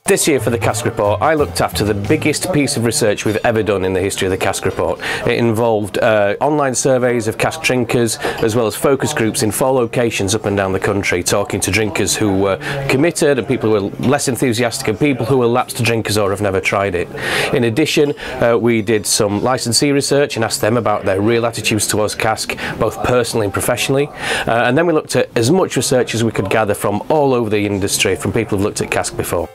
This year for the Cask Report, I looked after the biggest piece of research we've ever done in the history of the Cask Report. It involved online surveys of cask drinkers, as well as focus groups in 4 locations up and down the country, talking to drinkers who were committed and people who were less enthusiastic and people who were lapsed drinkers or have never tried it. In addition, we did some licensee research and asked them about their real attitudes towards cask, both personally and professionally. And then we looked at as much research as we could gather from all over the industry, from people who've looked at cask before.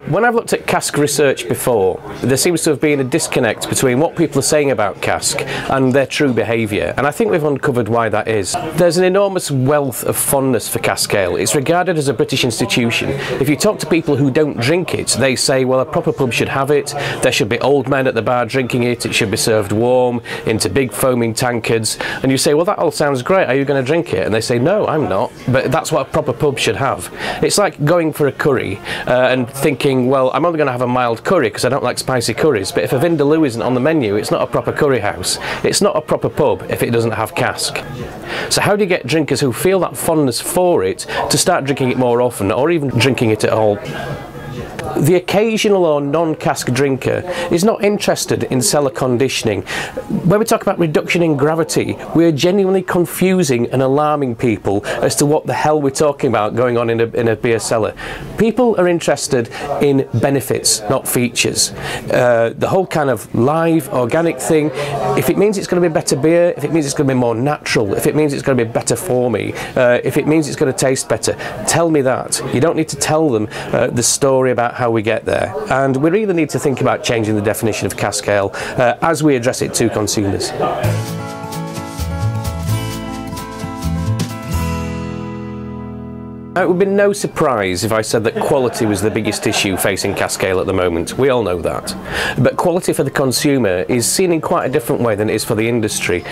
When I've looked at cask research before, there seems to have been a disconnect between what people are saying about cask and their true behaviour, and I think we've uncovered why that is. There's an enormous wealth of fondness for cask ale. It's regarded as a British institution. If you talk to people who don't drink it, they say, well, a proper pub should have it, there should be old men at the bar drinking it, it should be served warm, into big foaming tankards, and you say, well, that all sounds great, are you going to drink it? And they say, no, I'm not, but that's what a proper pub should have. It's like going for a curry and thinking, well, I'm only going to have a mild curry because I don't like spicy curries, but if a Vindaloo isn't on the menu, it's not a proper curry house. It's not a proper pub if it doesn't have cask. So how do you get drinkers who feel that fondness for it to start drinking it more often, or even drinking it at all? The occasional or non-cask drinker is not interested in cellar conditioning. When we talk about reduction in gravity, we're genuinely confusing and alarming people as to what the hell we're talking about going on in a beer cellar. People are interested in benefits, not features. The whole kind of live, organic thing, if it means it's going to be better beer, if it means it's going to be more natural, if it means it's going to be better for me, if it means it's going to taste better, tell me that. You don't need to tell them the story about how we get there, and we really need to think about changing the definition of cask ale as we address it to consumers. It would be no surprise if I said that quality was the biggest issue facing cask ale at the moment. We all know that. But quality for the consumer is seen in quite a different way than it is for the industry.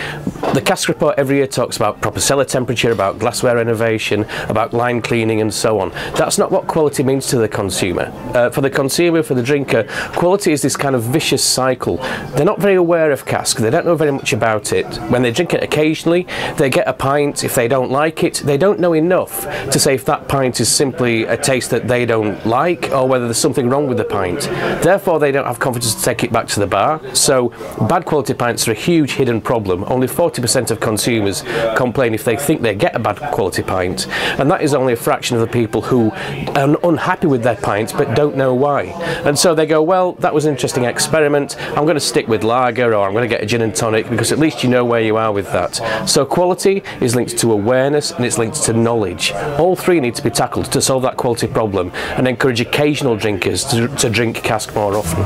The Cask Report every year talks about proper cellar temperature, about glassware renovation, about line cleaning and so on. That's not what quality means to the consumer. For the consumer, for the drinker, quality is this kind of vicious cycle. They're not very aware of cask, they don't know very much about it. When they drink it occasionally, they get a pint. If they don't like it, they don't know enough to say if that pint is simply a taste that they don't like or whether there's something wrong with the pint. Therefore, they don't have confidence to take it back to the bar. So bad quality pints are a huge hidden problem. Only 40% of consumers complain if they think they get a bad quality pint, and that is only a fraction of the people who are unhappy with their pint but don't know why. And so they go, well, that was an interesting experiment, I'm going to stick with lager, or I'm going to get a gin and tonic, because at least you know where you are with that. So quality is linked to awareness and it's linked to knowledge. All three need to be tackled to solve that quality problem and encourage occasional drinkers to drink cask more often.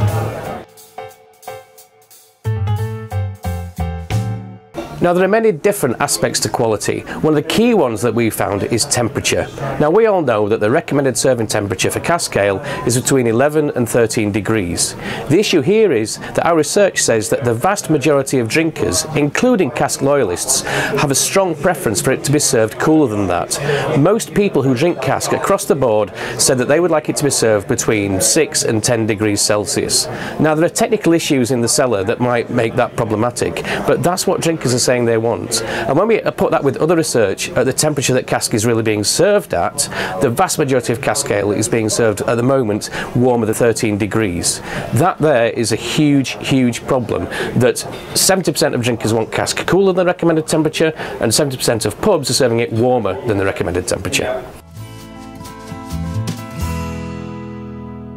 Now, there are many different aspects to quality. One of the key ones that we found is temperature. Now, we all know that the recommended serving temperature for cask ale is between 11 and 13 degrees. The issue here is that our research says that the vast majority of drinkers, including cask loyalists, have a strong preference for it to be served cooler than that. Most people who drink cask across the board said that they would like it to be served between 6 and 10 degrees Celsius. Now, there are technical issues in the cellar that might make that problematic, but that's what drinkers are saying they want. And when we put that with other research at the temperature that cask is really being served at, the vast majority of cask ale is being served at the moment warmer than 13 degrees. That there is a huge problem, that 70% of drinkers want cask cooler than the recommended temperature, and 70% of pubs are serving it warmer than the recommended temperature.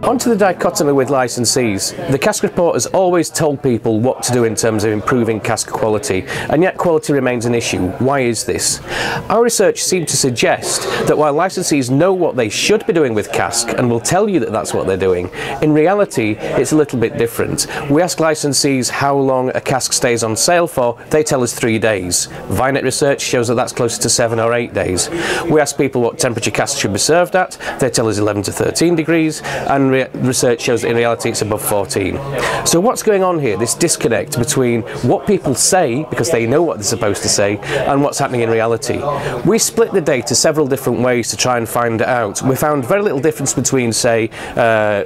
On to the dichotomy with licensees. The Cask Report has always told people what to do in terms of improving cask quality, and yet quality remains an issue. Why is this? Our research seemed to suggest that while licensees know what they should be doing with cask and will tell you that that's what they're doing, in reality it's a little bit different. We ask licensees how long a cask stays on sale for, they tell us 3 days. Vinet research shows that that's closer to 7 or 8 days. We ask people what temperature cask should be served at, they tell us 11 to 13 degrees, and research shows that in reality it's above 14. So what's going on here? This disconnect between what people say, because they know what they're supposed to say, and what's happening in reality. We split the data several different ways to try and find it out. We found very little difference between, say,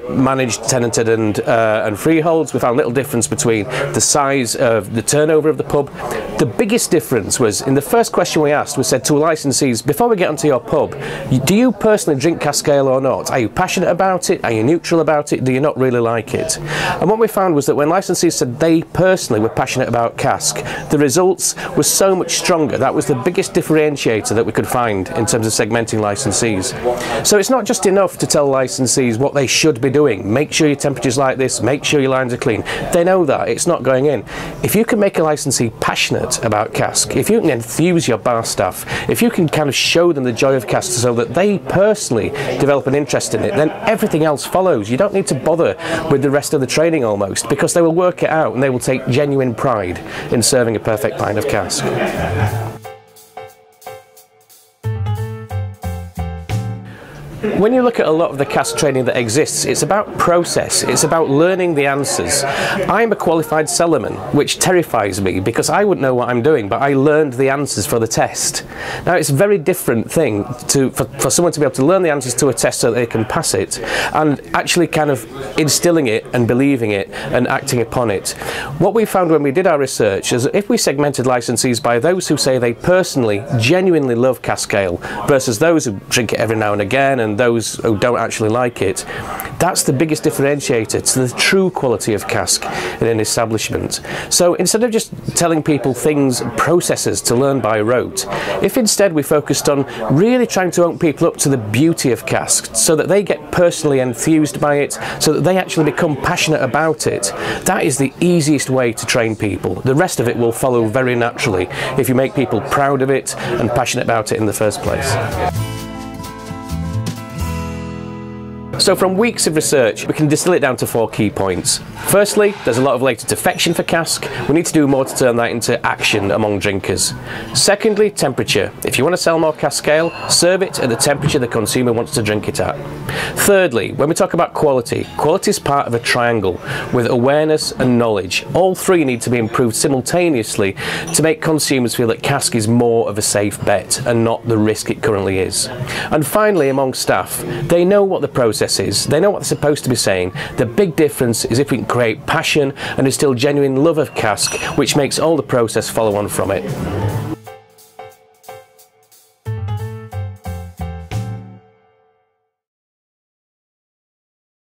managed, tenanted and freeholds. We found little difference between the size of the turnover of the pub. The biggest difference was in the first question we asked. We said to licensees, before we get onto your pub, do you personally drink cask ale or not? Are you passionate about it? Are you neutral about it? Do you not really like it? And what we found was that when licensees said they personally were passionate about cask, the results were so much stronger. That was the biggest differentiator that we could find in terms of segmenting licensees. So it's not just enough to tell licensees what they should be doing. Make sure your temperature's like this, make sure your lines are clean. They know that, it's not going in. If you can make a licensee passionate about cask, if you can enthuse your bar staff, if you can kind of show them the joy of cask so that they personally develop an interest in it, then everything else follows. You don't need to bother with the rest of the training almost, because they will work it out and they will take genuine pride in serving a perfect pint of cask. When you look at a lot of the cask training that exists, it's about process, it's about learning the answers. I'm a qualified cellarman, which terrifies me because I wouldn't know what I'm doing, but I learned the answers for the test. Now it's a very different thing for someone to be able to learn the answers to a test so that they can pass it, and actually kind of instilling it and believing it and acting upon it. What we found when we did our research is that if we segmented licensees by those who say they personally, genuinely love cask ale versus those who drink it every now and again and those who don't actually like it, that's the biggest differentiator to the true quality of cask in an establishment. So instead of just telling people things, processes to learn by rote, if instead we focused on really trying to open people up to the beauty of cask so that they get personally enthused by it, so that they actually become passionate about it, that is the easiest way to train people. The rest of it will follow very naturally if you make people proud of it and passionate about it in the first place. So from weeks of research, we can distill it down to 4 key points. Firstly, there's a lot of latent affection for cask. We need to do more to turn that into action among drinkers. Secondly, temperature. If you want to sell more cask ale, serve it at the temperature the consumer wants to drink it at. Thirdly, when we talk about quality, quality is part of a triangle with awareness and knowledge. All 3 need to be improved simultaneously to make consumers feel that cask is more of a safe bet and not the risk it currently is. And finally, among staff, they know what the process is. They know what they're supposed to be saying. The big difference is if we can create passion and instill genuine love of cask, which makes all the process follow on from it.